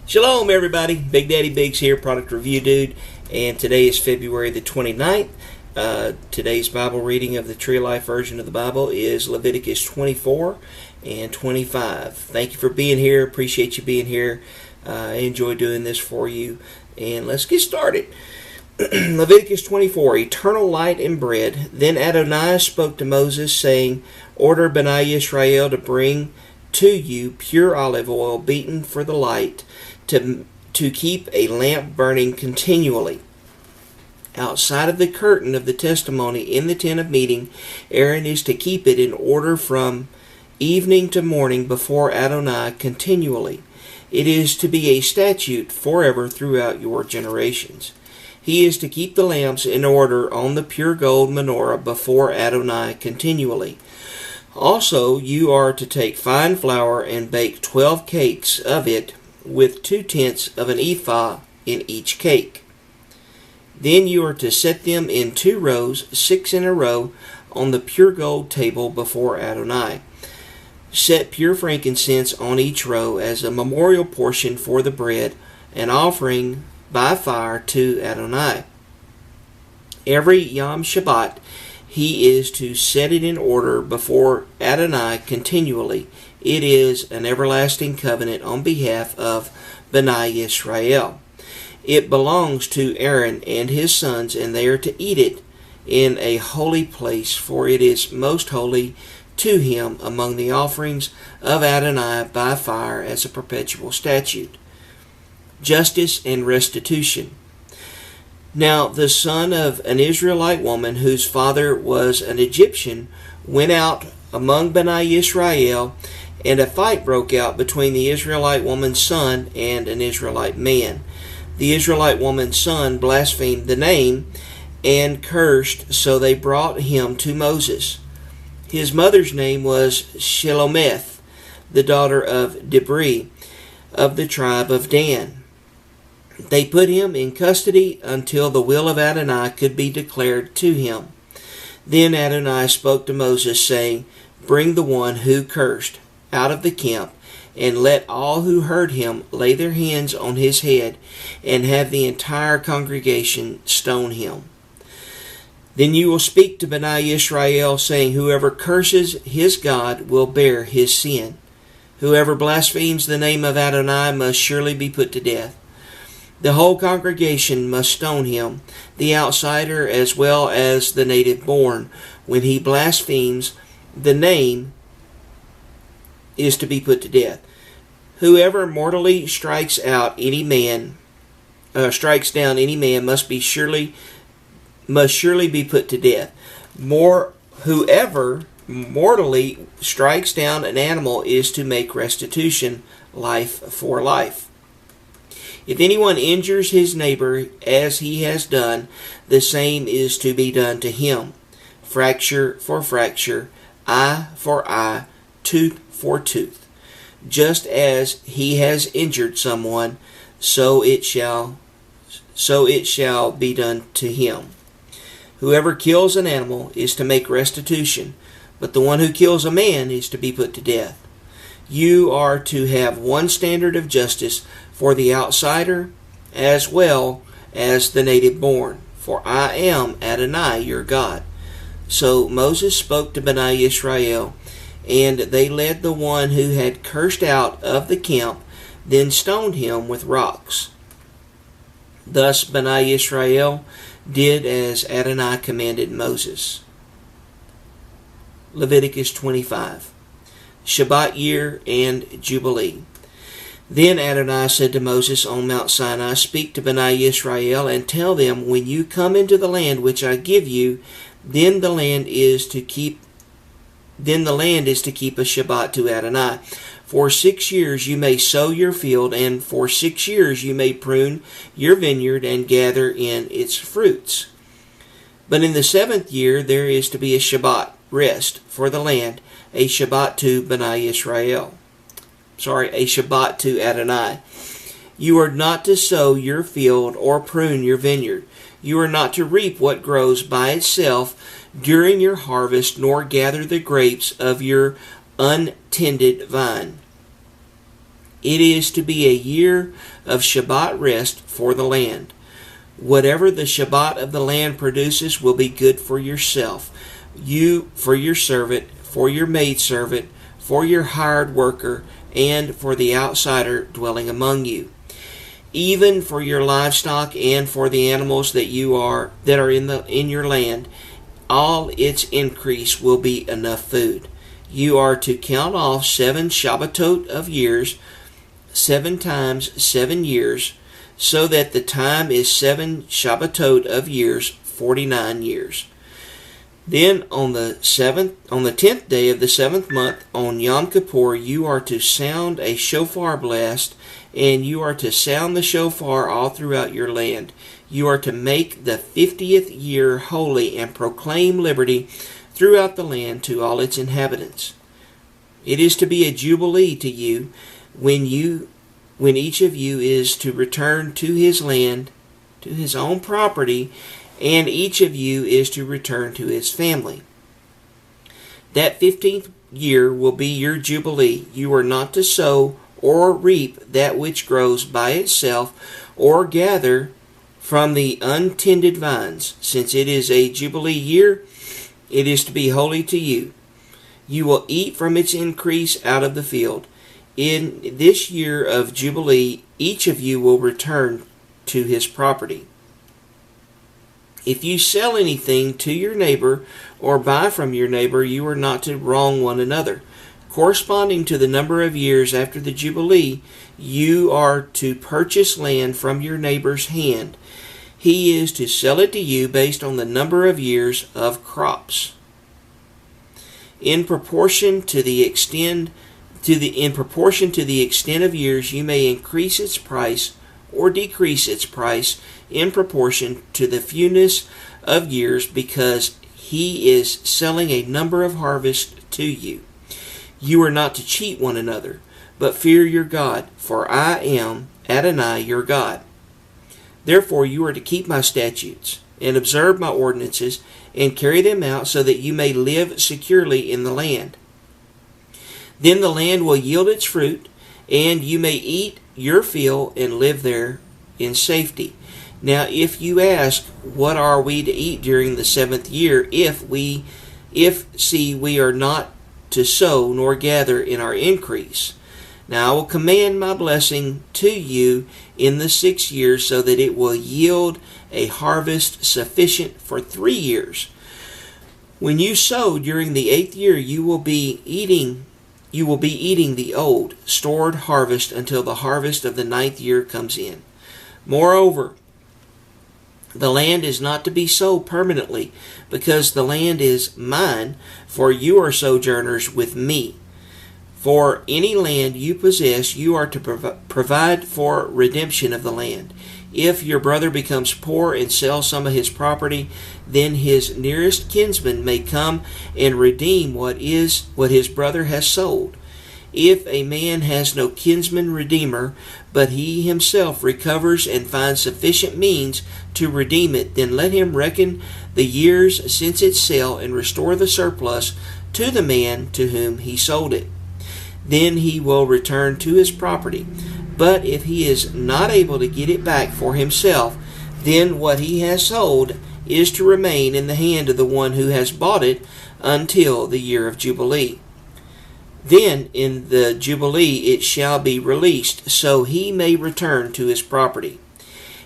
Shalom everybody, BigDaddyBigz here, product review dude, and today is February the 29th. Today's Bible reading of the Tree of Life version of the Bible is Leviticus 24 and 25. Thank you for being here, appreciate you being here. I enjoy doing this for you, and let's get started. Leviticus 24, Eternal Light and Bread. Then Adonai spoke to Moses, saying, Order Bnei Yisrael to bring to you pure olive oil beaten for the light, to keep a lamp burning continually. Outside of the curtain of the testimony in the tent of meeting, Aaron is to keep it in order from evening to morning before Adonai continually. It is to be a statute forever throughout your generations. He is to keep the lamps in order on the pure gold menorah before Adonai continually. Also, you are to take fine flour and bake 12 cakes of it, with 2/10 of an ephah in each cake. Then you are to set them in 2 rows, 6 in a row, on the pure gold table before Adonai. Set pure frankincense on each row as a memorial portion for the bread, an offering by fire to Adonai. Every Yom Shabbat he is to set it in order before Adonai continually. It is an everlasting covenant on behalf of Bnei Yisrael. It belongs to Aaron and his sons, and they are to eat it in a holy place, for it is most holy to him among the offerings of Adonai by fire as a perpetual statute. Justice and restitution. Now the son of an Israelite woman whose father was an Egyptian went out among Bnei Yisrael, and a fight broke out between the Israelite woman's son and an Israelite man. The Israelite woman's son blasphemed the name and cursed, so they brought him to Moses. His mother's name was Shelomith, the daughter of Dibri, of the tribe of Dan. They put him in custody until the will of Adonai could be declared to him. Then Adonai spoke to Moses, saying, Bring the one who cursed out of the camp, and let all who heard him lay their hands on his head, and have the entire congregation stone him. Then you will speak to Bnei Yisrael, saying, Whoever curses his God will bear his sin. Whoever blasphemes the name of Adonai must surely be put to death. The whole congregation must stone him, the outsider as well as the native born. When he blasphemes the name, is to be put to death. Whoever mortally strikes down any man must surely be put to death. Whoever mortally strikes down an animal is to make restitution, life for life. If anyone injures his neighbor as he has done, the same is to be done to him. Fracture for fracture, eye for eye, tooth for tooth. Just as he has injured someone, so it shall be done to him. Whoever kills an animal is to make restitution, but the one who kills a man is to be put to death. You are to have one standard of justice for the outsider as well as the native born, for I am Adonai your God. So Moses spoke to Bnei Yisrael, and they led the one who had cursed out of the camp, then stoned him with rocks. Thus Bnei Yisrael did as Adonai commanded Moses. Leviticus 25. Shabbat year and Jubilee. Then Adonai said to Moses on Mount Sinai, Speak to Bnei Yisrael and tell them, When you come into the land which I give you, then the land is to keep a Shabbat to Adonai. For 6 years you may sow your field, and for 6 years you may prune your vineyard and gather in its fruits. But in the 7th year there is to be a Shabbat, rest for the land, a Shabbat to Bnei Yisrael. A Shabbat to Adonai. You are not to sow your field or prune your vineyard. You are not to reap what grows by itself during your harvest, nor gather the grapes of your untended vine. It is to be a year of Shabbat rest for the land. Whatever the Shabbat of the land produces will be good for yourself, you, for your servant, for your maidservant, for your hired worker, and for the outsider dwelling among you, even for your livestock and for the animals that are in your land. All its increase will be enough food. You are to count off 7 Shabbatot of years, 7 times 7 years, so that the time is 7 Shabbatot of years, 49 years. Then on the 10th day of the 7th month, on Yom Kippur, you are to sound a shofar blast, and you are to sound the shofar all throughout your land. You are to make the 50th year holy and proclaim liberty throughout the land to all its inhabitants. It is to be a jubilee to you when each of you is to return to his land, to his own property, and each of you is to return to his family. That 15th year will be your jubilee. You are not to sow or reap that which grows by itself, or gather from the untended vines. Since it is a jubilee year, it is to be holy to you. You will eat from its increase out of the field. In this year of jubilee, each of you will return to his property. If you sell anything to your neighbor or buy from your neighbor, you are not to wrong one another. Corresponding to the number of years after the Jubilee, you are to purchase land from your neighbor's hand. He is to sell it to you based on the number of years of crops. In proportion to the extent of years, you may increase its price or decrease its price in proportion to the fewness of years, because he is selling a number of harvests to you. You are not to cheat one another, but fear your God, for I am Adonai your God. Therefore you are to keep my statutes, and observe my ordinances, and carry them out, so that you may live securely in the land. Then the land will yield its fruit, and you may eat your fill and live there in safety. Now if you ask, what are we to eat during the 7th year, if we are not to sow nor gather in our increase? Now I will command my blessing to you in the 6th year, so that it will yield a harvest sufficient for 3 years. When you sow during the 8th year, you will be eating the old, stored harvest until the harvest of the 9th year comes in. Moreover, the land is not to be sold permanently, because the land is mine, for you are sojourners with me. For any land you possess, you are to provide for redemption of the land. If your brother becomes poor and sells some of his property, then his nearest kinsman may come and redeem what his brother has sold. If a man has no kinsman redeemer, but he himself recovers and finds sufficient means to redeem it, then let him reckon the years since its sale and restore the surplus to the man to whom he sold it. Then he will return to his property. But if he is not able to get it back for himself, then what he has sold is to remain in the hand of the one who has bought it until the year of Jubilee. Then in the Jubilee it shall be released, so he may return to his property.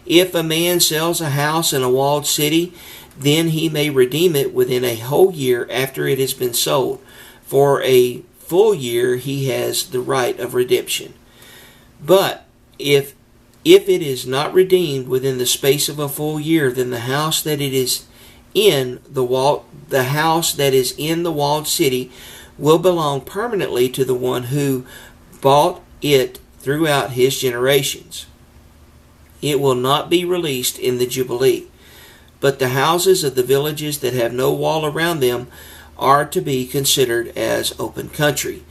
If a man sells a house in a walled city, then he may redeem it within a whole year after it has been sold. For a full year he has the right of redemption. But if it is not redeemed within the space of a full year, then the house that is in the walled city will belong permanently to the one who bought it throughout his generations. It will not be released in the Jubilee. But the houses of the villages that have no wall around them are to be considered as open country.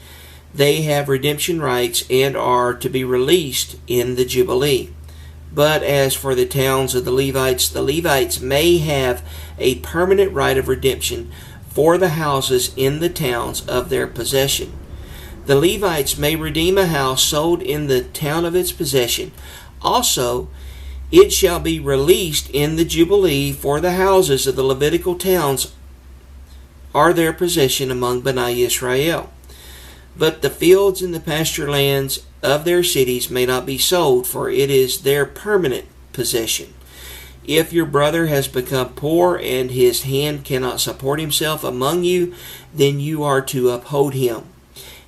They have redemption rights and are to be released in the Jubilee. But as for the towns of the Levites may have a permanent right of redemption for the houses in the towns of their possession. The Levites may redeem a house sold in the town of its possession. Also, it shall be released in the Jubilee, for the houses of the Levitical towns are their possession among Bnei Israel. But the fields and the pasture lands of their cities may not be sold, for it is their permanent possession. If your brother has become poor and his hand cannot support himself among you, then you are to uphold him.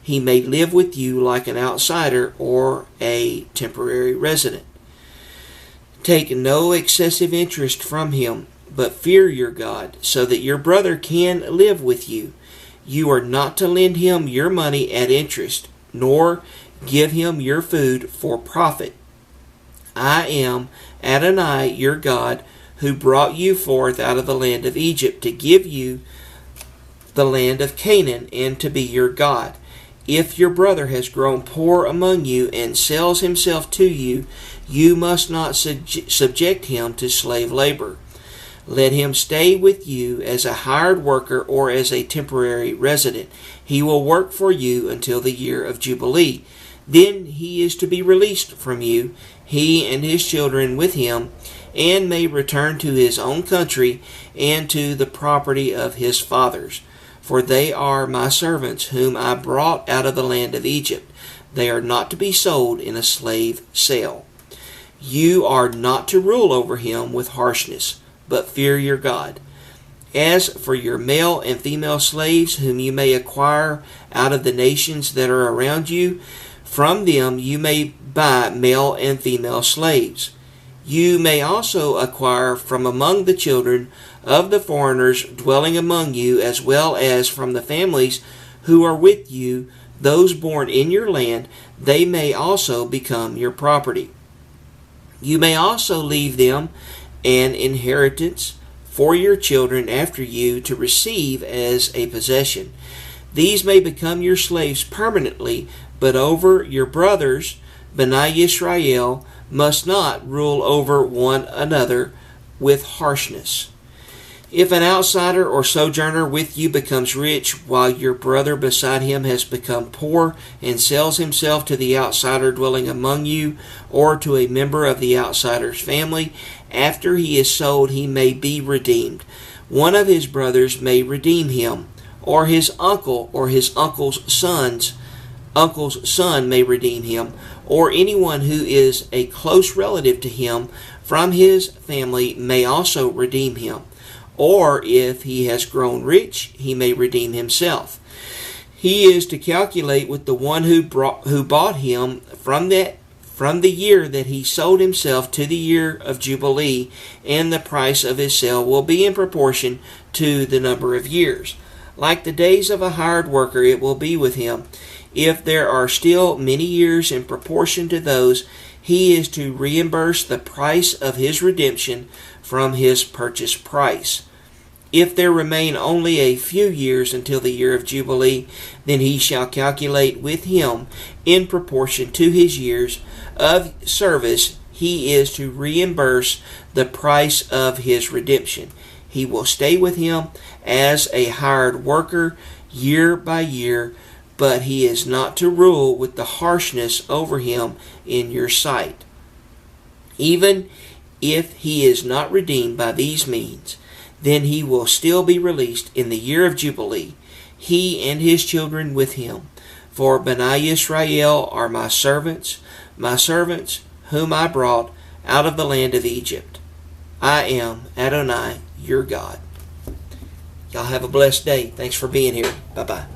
He may live with you like an outsider or a temporary resident. Take no excessive interest from him, but fear your God, so that your brother can live with you. You are not to lend him your money at interest, nor give him your food for profit. I am Adonai your God, who brought you forth out of the land of Egypt to give you the land of Canaan and to be your God. If your brother has grown poor among you and sells himself to you, you must not subject him to slave labor. Let him stay with you as a hired worker or as a temporary resident. He will work for you until the year of Jubilee. Then he is to be released from you, he and his children with him, and may return to his own country and to the property of his fathers. For they are my servants, whom I brought out of the land of Egypt. They are not to be sold in a slave sale. You are not to rule over him with harshness, but fear your God. As for your male and female slaves, whom you may acquire out of the nations that are around you, from them you may buy male and female slaves. You may also acquire from among the children of the foreigners dwelling among you, as well as from the families who are with you, those born in your land. They may also become your property. You may also leave them an inheritance for your children after you to receive as a possession. These may become your slaves permanently, but over your brothers, Bnei Israel, must not rule over one another with harshness. If an outsider or sojourner with you becomes rich, while your brother beside him has become poor, and sells himself to the outsider dwelling among you, or to a member of the outsider's family, after he is sold he may be redeemed. One of his brothers may redeem him, or his uncle or his uncle's son may redeem him, or anyone who is a close relative to him from his family may also redeem him. Or if he has grown rich, he may redeem himself. He is to calculate with the one who bought him from the year that he sold himself to the year of Jubilee, and the price of his sale will be in proportion to the number of years. Like the days of a hired worker, it will be with him. If there are still many years in proportion to those, he is to reimburse the price of his redemption from his purchase price. If there remain only a few years until the year of Jubilee, then he shall calculate with him in proportion to his years of service. He is to reimburse the price of his redemption. He will stay with him as a hired worker year by year, but he is not to rule with the harshness over him in your sight. Even if he is not redeemed by these means, then he will still be released in the year of Jubilee, he and his children with him. For Bnei Israel are my servants whom I brought out of the land of Egypt. I am Adonai, your God. Y'all have a blessed day. Thanks for being here. Bye-bye.